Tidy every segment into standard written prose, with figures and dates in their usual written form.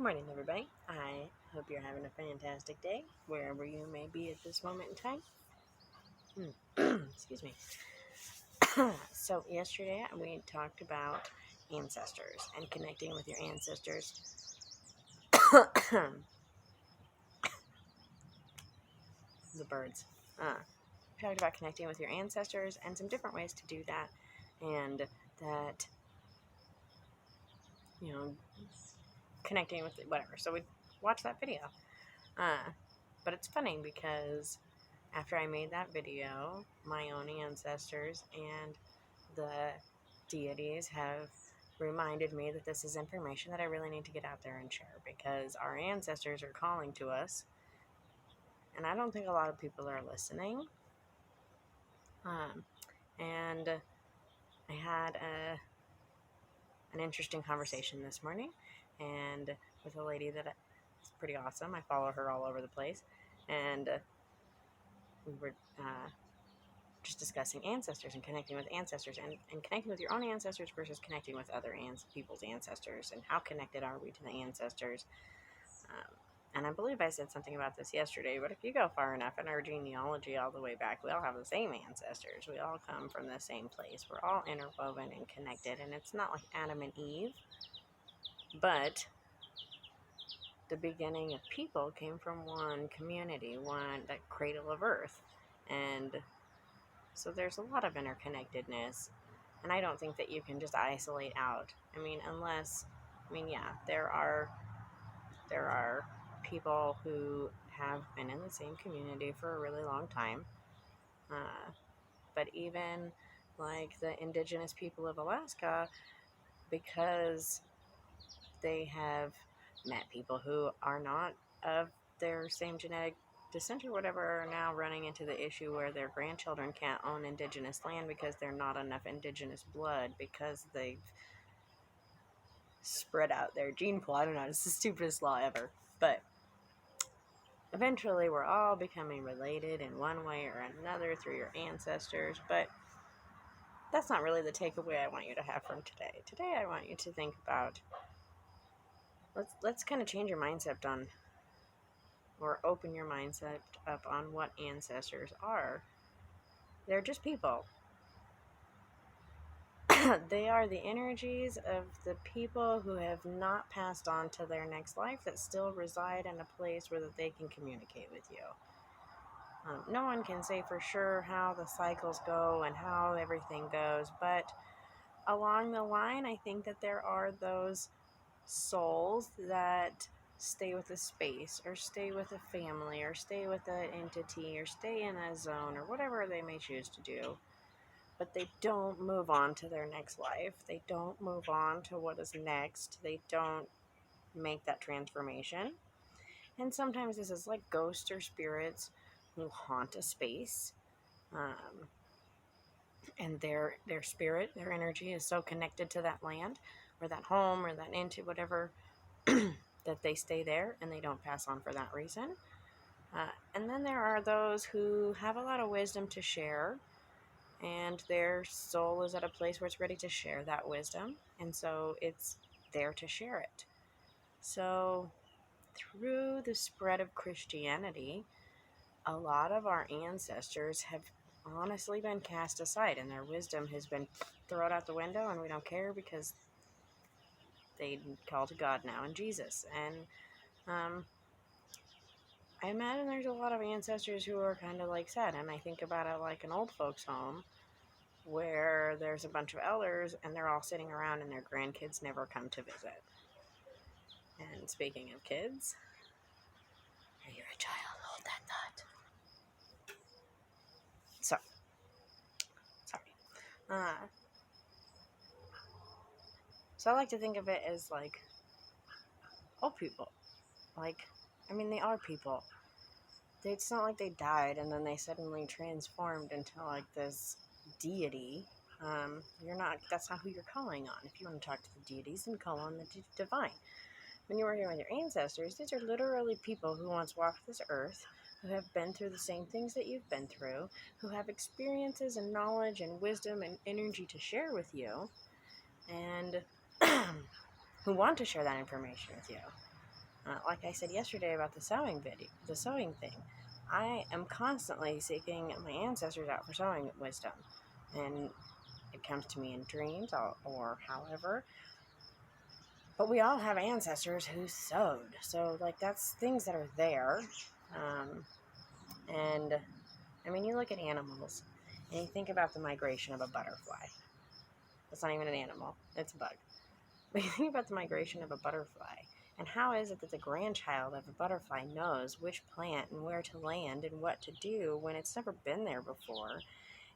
Good morning, everybody. I hope you're having a fantastic day, wherever you may be at this moment in time. Excuse me. So, yesterday we talked about ancestors and connecting with your ancestors. The birds. We talked about connecting with your ancestors and some different ways to do that, and that, connecting with whatever. So, we watched that video. But it's funny because after I made that video, my own ancestors and the deities have reminded me that this is information that I really need to get out there and share because our ancestors are calling to us, and I don't think a lot of people are listening. And I had an interesting conversation this morning, and with a lady that is pretty awesome. I follow her all over the place, and we were just discussing ancestors and connecting with ancestors and connecting with your own ancestors versus connecting with other people's ancestors, and how connected are we to the ancestors. And I believe I said something about this yesterday, but if you go far enough in our genealogy all the way back, we all have the same ancestors. We all come from the same place. We're all interwoven and connected, and it's not like Adam and Eve, but the beginning of people came from one community, that cradle of earth. And so there's a lot of interconnectedness, and I don't think that you can just isolate out. There are people who have been in the same community for a really long time, but even like the indigenous people of Alaska, because they have met people who are not of their same genetic descent or whatever, are now running into the issue where their grandchildren can't own indigenous land because there's not enough indigenous blood because they've spread out their gene pool. I don't know, it's the stupidest law ever. But eventually we're all becoming related in one way or another through your ancestors. But that's not really the takeaway I want you to have from today. Today I want you to think about, let's kind of change your mindset on, or open your mindset up on what ancestors are. They're just people. They are the energies of the people who have not passed on to their next life that still reside in a place where that they can communicate with you. No one can say for sure how the cycles go and how everything goes, but along the line, I think that there are those souls that stay with a space, or stay with a family, or stay with an entity, or stay in a zone, or whatever they may choose to do. But they don't move on to their next life. They don't move on to what is next. They don't make that transformation. And sometimes this is like ghosts or spirits who haunt a space. And their spirit, their energy is so connected to that land or that home or that into whatever that they stay there and they don't pass on for that reason. And then there are those who have a lot of wisdom to share, and their soul is at a place where it's ready to share that wisdom, and so it's there to share it. So through the spread of Christianity, a lot of our ancestors have honestly been cast aside, and their wisdom has been thrown out the window, and we don't care because they call to God now and Jesus. And I imagine there's a lot of ancestors who are kind of like sad, and I think about it like an old folks home where there's a bunch of elders and they're all sitting around and their grandkids never come to visit. And speaking of kids, are you a child? Hold that thought. Sorry. So I like to think of it as like old people. They are people. It's not like they died and then they suddenly transformed into like this deity. That's not who you're calling on. If you want to talk to the deities, then call on the divine. When you were here with your ancestors, these are literally people who once walked this earth, who have been through the same things that you've been through, who have experiences and knowledge and wisdom and energy to share with you, and who want to share that information with you. Like I said yesterday about the sewing thing, I am constantly seeking my ancestors out for sewing wisdom, and it comes to me in dreams or however. But we all have ancestors who sewed, so like that's things that are there. Um, and I mean, you look at animals, and you think about the migration of a butterfly. It's not even an animal; it's a bug. But you think about the migration of a butterfly, and how is it that the grandchild of a butterfly knows which plant and where to land and what to do when it's never been there before?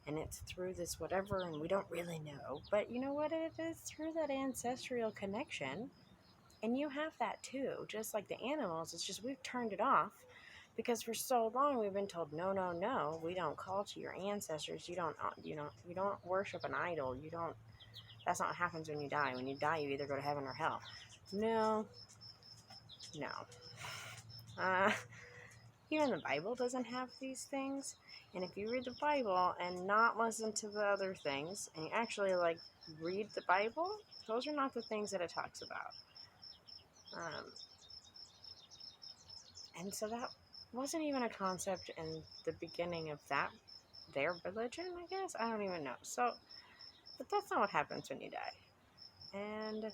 And it's through this whatever, and we don't really know. But you know what it is? Through that ancestral connection. And you have that too, just like the animals. It's just we've turned it off because for so long we've been told, no, no, no, we don't call to your ancestors. You don't worship an idol. You don't. That's not what happens when you die. When you die, you either go to heaven or hell. No, no. Uh, Even the Bible doesn't have these things. And if you read the Bible and not listen to the other things, and you actually like read the Bible, those are not the things that it talks about. Um, and so that wasn't even a concept in the beginning of their religion, I guess. I don't even know. So, but that's not what happens when you die. And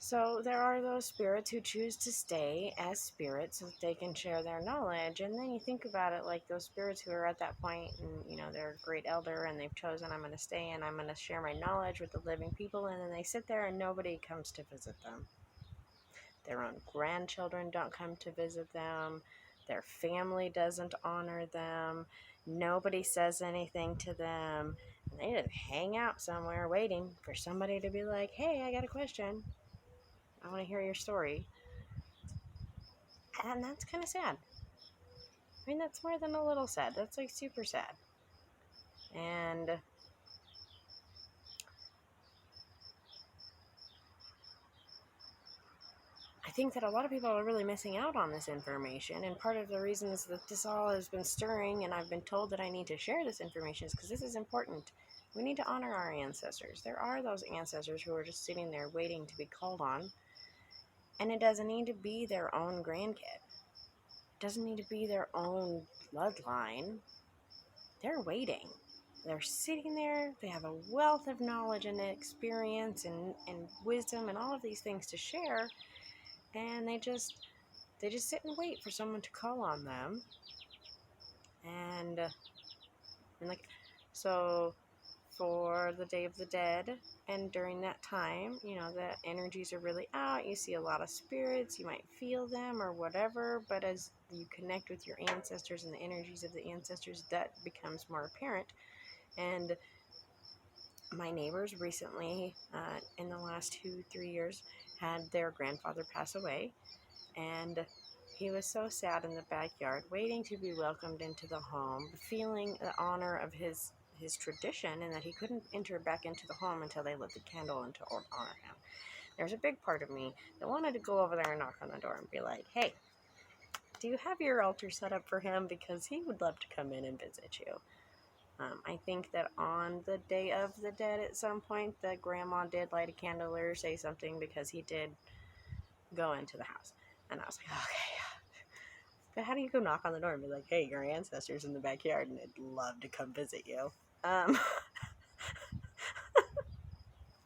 so there are those spirits who choose to stay as spirits so that they can share their knowledge. And then you think about it like those spirits who are at that point and, they're a great elder and they've chosen, I'm going to stay and I'm going to share my knowledge with the living people. And then they sit there and nobody comes to visit them. Their own grandchildren don't come to visit them. Their family doesn't honor them. Nobody says anything to them. And they just hang out somewhere waiting for somebody to be like, hey, I got a question. I want to hear your story. And that's kind of sad. I mean, that's more than a little sad. That's like super sad. And I think that a lot of people are really missing out on this information. And part of the reason is that this all has been stirring and I've been told that I need to share this information is because this is important. We need to honor our ancestors. There are those ancestors who are just sitting there waiting to be called on. And it doesn't need to be their own grandkid. It doesn't need to be their own bloodline. They're waiting. They're sitting there. They have a wealth of knowledge and experience and wisdom and all of these things to share. And they just sit and wait for someone to call on them. And like, so for the Day of the Dead, and during that time, the energies are really out. You see a lot of spirits. You might feel them or whatever. But as you connect with your ancestors and the energies of the ancestors, that becomes more apparent. And my neighbors recently, in the last 2-3 years, had their grandfather pass away. And he was so sad in the backyard, waiting to be welcomed into the home, feeling the honor of his tradition and that he couldn't enter back into the home until they lit the candle and to honor him. There's a big part of me that wanted to go over there and knock on the door and be like, hey, do you have your altar set up for him? Because he would love to come in and visit you. I think that on the Day of the Dead at some point, the grandma did light a candle or say something because he did go into the house. And I was like, okay. But how do you go knock on the door and be like, hey, your ancestors in the backyard and they'd love to come visit you?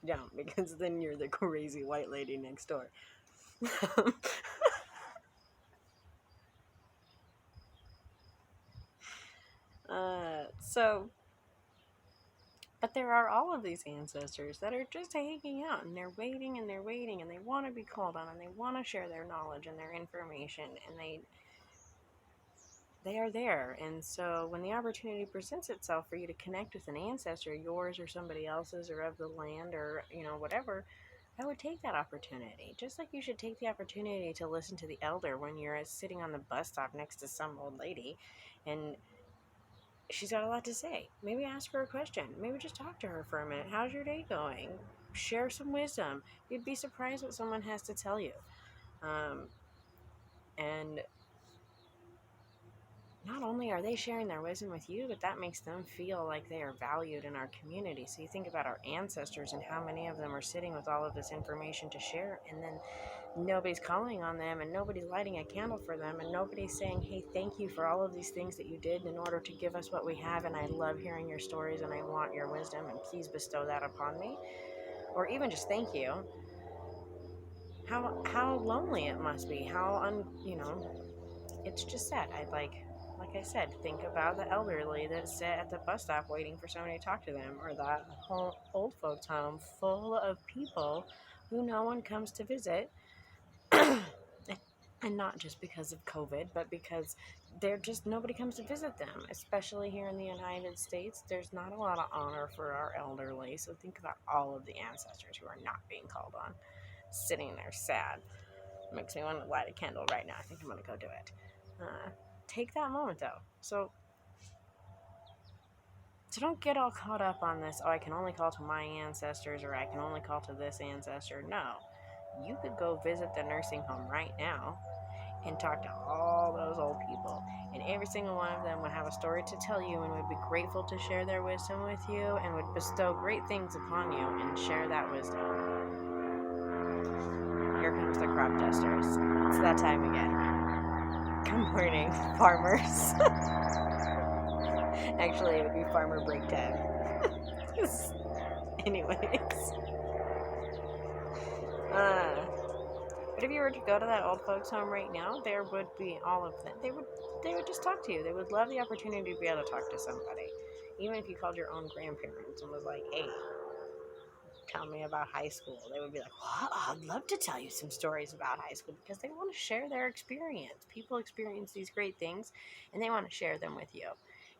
Don't, because then you're the crazy white lady next door. But there are all of these ancestors that are just hanging out and they're waiting and they want to be called on and they want to share their knowledge and their information and they are there. And so when the opportunity presents itself for you to connect with an ancestor, yours or somebody else's or of the land or, whatever, I would take that opportunity. Just like you should take the opportunity to listen to the elder when you're sitting on the bus stop next to some old lady and she's got a lot to say. Maybe ask her a question. Maybe just talk to her for a minute. How's your day going? Share some wisdom. You'd be surprised what someone has to tell you. And not only are they sharing their wisdom with you, but that makes them feel like they are valued in our community. So you think about our ancestors and how many of them are sitting with all of this information to share, and then nobody's calling on them, and nobody's lighting a candle for them, and nobody's saying, hey, thank you for all of these things that you did in order to give us what we have, and I love hearing your stories, and I want your wisdom, and please bestow that upon me. Or even just thank you. How lonely it must be. It's just sad. Like I said, think about the elderly that sit at the bus stop waiting for somebody to talk to them, or that whole old folks home full of people who no one comes to visit. And not just because of COVID, but because they're just nobody comes to visit them, especially here in the United States. There's not a lot of honor for our elderly. So think about all of the ancestors who are not being called on, sitting there sad. Makes me want to light a candle right now. I think I'm going to go do it. Take that moment though. So don't get all caught up on this, oh, I can only call to my ancestors, or I can only call to this ancestor. No. You could go visit the nursing home right now and talk to all those old people, and every single one of them would have a story to tell you and would be grateful to share their wisdom with you and would bestow great things upon you and share that wisdom. Here comes the crop dusters. It's that time again. Good morning, farmers. Actually, it would be farmer break time. Anyways. But if you were to go to that old folks home right now, there would be all of them. They would just talk to you. They would love the opportunity to be able to talk to somebody. Even if you called your own grandparents and was like, hey, tell me about high school. They would be like, well, I'd love to tell you some stories about high school, because they want to share their experience. People experience these great things and they want to share them with you.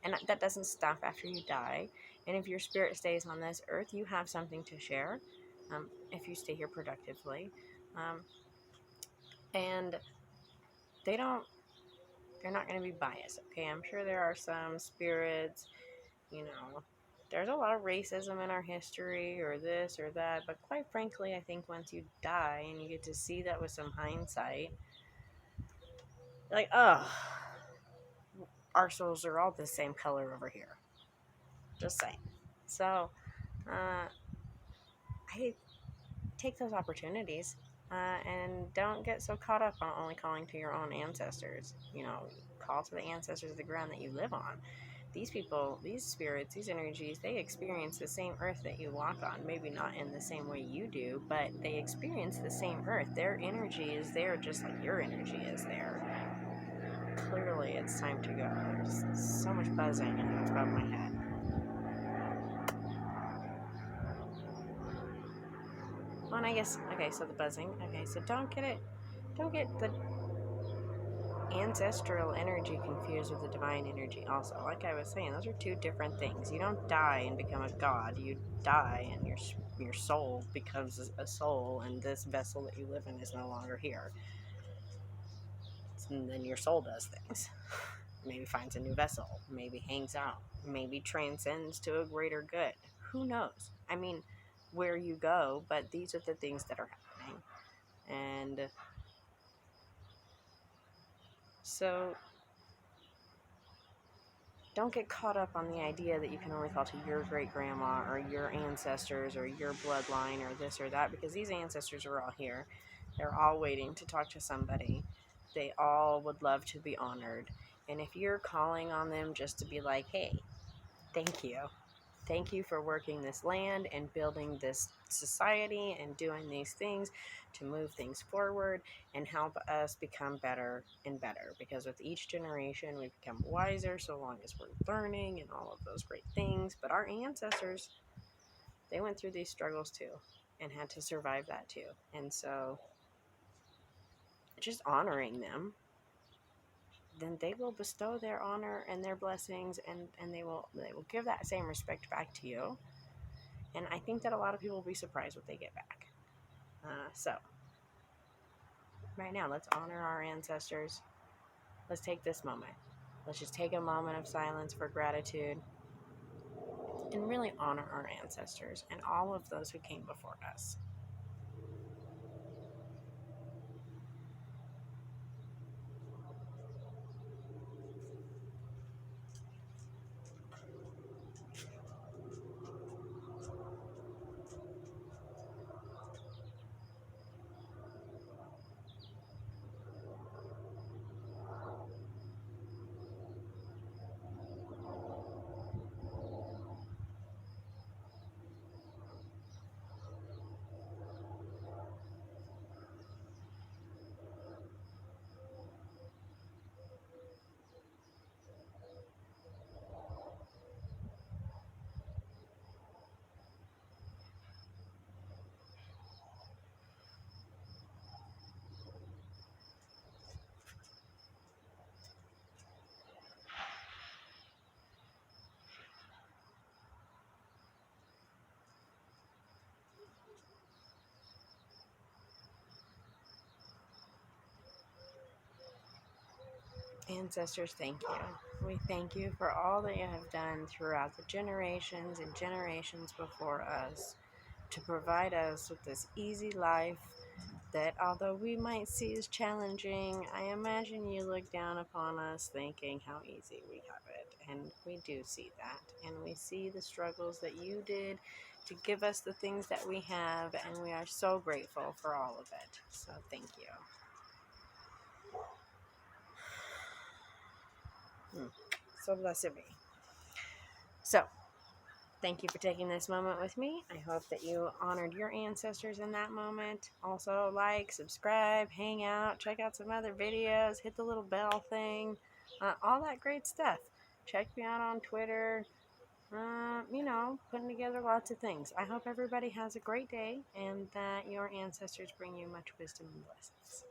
And that doesn't stop after you die. And if your spirit stays on this earth, you have something to share, if you stay here productively. And they're not going to be biased. Okay, I'm sure there are some spirits, there's a lot of racism in our history, or this or that, but quite frankly, I think once you die and you get to see that with some hindsight, you're like, oh, our souls are all the same color over here. Just saying. So, I take those opportunities, and don't get so caught up on only calling to your own ancestors. Call to the ancestors of the ground that you live on. These people, these spirits, these energies, they experience the same earth that you walk on. Maybe not in the same way you do, but they experience the same earth. Their energy is there just like your energy is there. Clearly, it's time to go. There's so much buzzing above my head. Well, and I guess, okay, so the buzzing. Okay, so don't get the ancestral energy confused with the divine energy also. Like I was saying, those are two different things. You don't die and become a god. You die and your soul becomes a soul, and this vessel that you live in is no longer here. And then your soul does things. Maybe finds a new vessel. Maybe hangs out. Maybe transcends to a greater good. Who knows? I mean, where you go, but these are the things that are happening. And so don't get caught up on the idea that you can only call to your great grandma or your ancestors or your bloodline or this or that, because these ancestors are all here. They're all waiting to talk to somebody. They all would love to be honored. And if you're calling on them just to be like, hey, thank you. Thank you for working this land and building this society and doing these things to move things forward and help us become better and better. Because with each generation, we become wiser so long as we're learning and all of those great things. But our ancestors, they went through these struggles too and had to survive that too. And so just honoring them, then they will bestow their honor and their blessings, and they will give that same respect back to you. And I think that a lot of people will be surprised what they get back. So, right now, let's honor our ancestors. Let's take this moment. Let's just take a moment of silence for gratitude and really honor our ancestors and all of those who came before us. Ancestors, thank you. We thank you for all that you have done throughout the generations and generations before us to provide us with this easy life that, although we might see as challenging, I imagine you look down upon us thinking how easy we have it. And we do see that. And we see the struggles that you did to give us the things that we have, and we are so grateful for all of it. So thank you. So blessed be. So, thank you for taking this moment with me. I hope that you honored your ancestors in that moment. Also, like, subscribe, hang out, check out some other videos, hit the little bell thing, all that great stuff. Check me out on Twitter. Putting together lots of things. I hope everybody has a great day and that your ancestors bring you much wisdom and blessings.